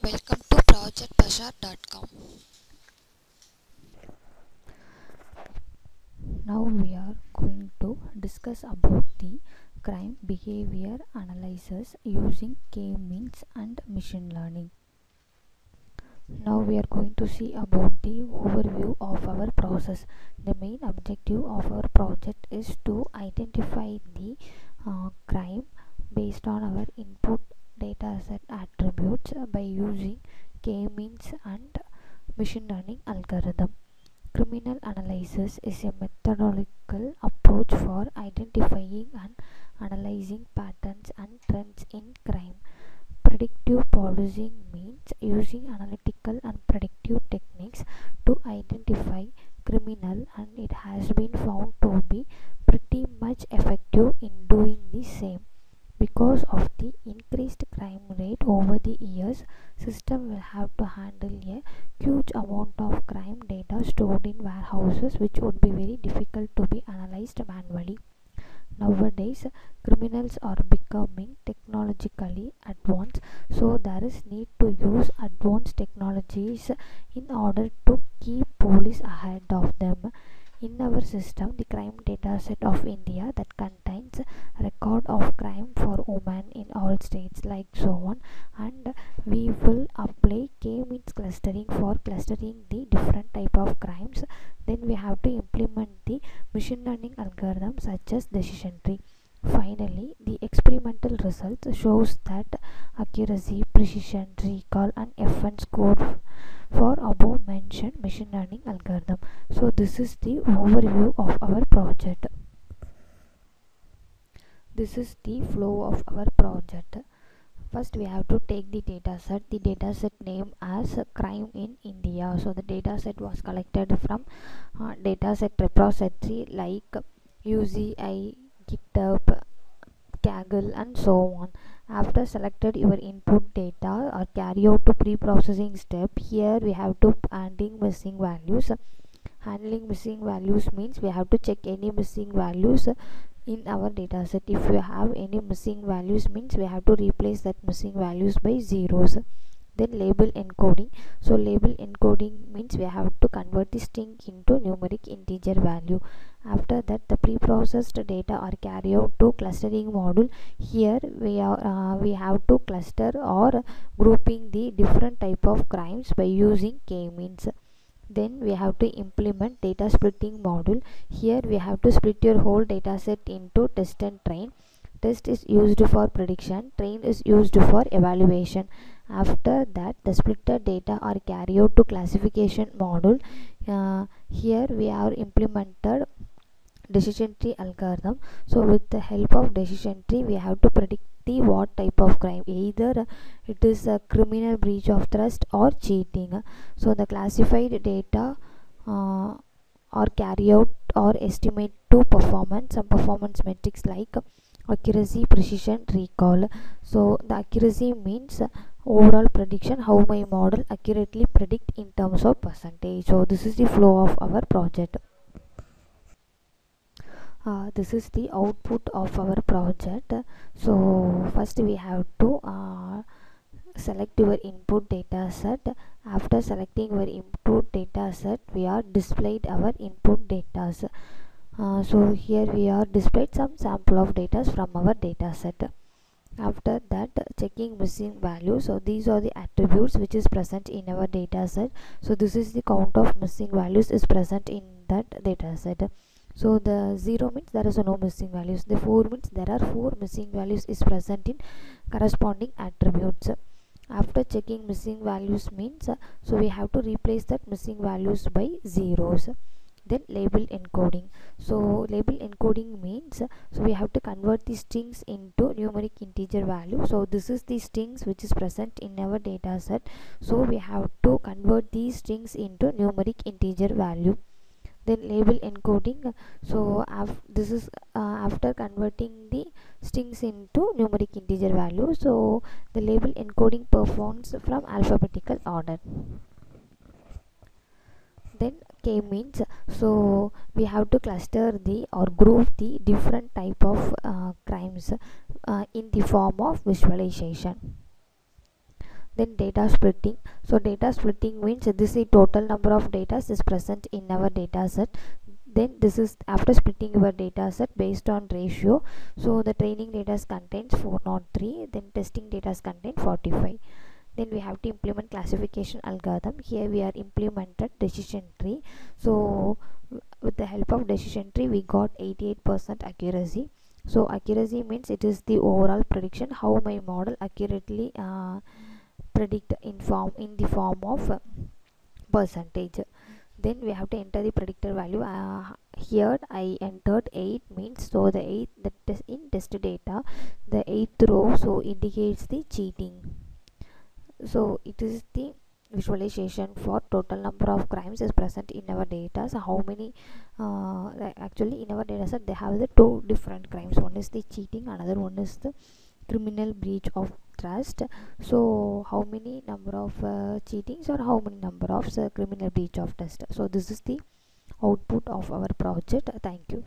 Welcome to ProjectBazaar.com. Now we are going to discuss about the crime behavior analysis using K-means and machine learning. Now we are going to see about the overview of our process. The main objective of our project is to identify the crime based on our input dataset attributes by using K-means and machine learning algorithm. Criminal analysis is a methodological approach for identifying and analyzing patterns and trends in crime. Predictive policing means using analytical and predictive techniques to identify criminal, and it has been found to be pretty much effective in doing the same. Because of the increased crime rate over the years, system will have to handle a huge amount of crime data stored in warehouses, which would be very difficult to be analyzed manually. Nowadays, criminals are becoming technologically advanced, so there is need to use advanced technologies in order to keep police ahead of them. In our system, the crime dataset of India that contains record of crime for women in all states like so on, and we will apply K-means clustering for clustering the different type of crimes. Then we have to implement the machine learning algorithms such as decision tree. Finally, the experimental results shows that accuracy, precision, recall and FN score for above mentioned machine learning algorithm. So this is the overview of our project. This is the flow of our project. First we have to take the dataset name as crime in India. So the dataset was collected from dataset repository like UCI, GitHub, Kaggle and so on. After selected your input data or carry out to pre-processing step, here we have to handling missing values. Handling missing values means we have to check any missing values in our dataset. If you have any missing values means we have to replace that missing values by zeros. Then label encoding. So label encoding means we have to convert the string into numeric integer value. After that, the pre-processed data are carried out to clustering module. Here we have to cluster or grouping the different type of crimes by using K-means. Then we have to implement data splitting module. Here we have to split your whole dataset into test and train. Test is used for prediction, train is used for evaluation. After that, the splitted data are carried out to classification module. Here we have implemented decision tree algorithm. So with the help of decision tree, we have to predict the what type of crime, either it is a criminal breach of trust or cheating. So the classified data are carry out or estimate to performance some performance metrics like accuracy, precision, recall. So the accuracy means overall prediction, how my model accurately predict in terms of percentage. So this is the flow of our project. This is the output of our project. So first we have to select your input data set. After selecting your input data set, we are displayed our input data. So here we are displayed some sample of data from our data set. After that, checking missing values. So these are the attributes which is present in our data set. So this is the count of missing values is present in that data set. So the 0 means there is no missing values. The 4 means there are 4 missing values is present in corresponding attributes. After checking missing values means so we have to replace that missing values by zeros. Then label encoding. So label encoding means so we have to convert the strings into numeric integer value. So this is the strings which is present in our data set. So we have to convert these strings into numeric integer value. Then label encoding. So this is after converting the strings into numeric integer value. So the label encoding performs from alphabetical order. Then K-means, so we have to cluster the or group the different type of crimes in the form of visualization. Then data splitting. So data splitting means this is the total number of data is present in our data set. Then this is after splitting your data set based on ratio. So the training data contains 403, then testing data contain 45. Then we have to implement classification algorithm. Here we are implemented decision tree. So with the help of decision tree we got 88% accuracy. So accuracy means it is the overall prediction, how my model accurately predict in the form of percentage. Then we have to enter the predictor value. Here I entered 8 means, so the 8 that is in test data, the 8th row so indicates the cheating. So it is the visualization for total number of crimes is present in our data. So how many actually in our data set they have the two different crimes. One is the cheating, another one is the criminal breach of trust. So how many number of cheatings or how many number of criminal breach of trust. So this is the output of our project. Thank you.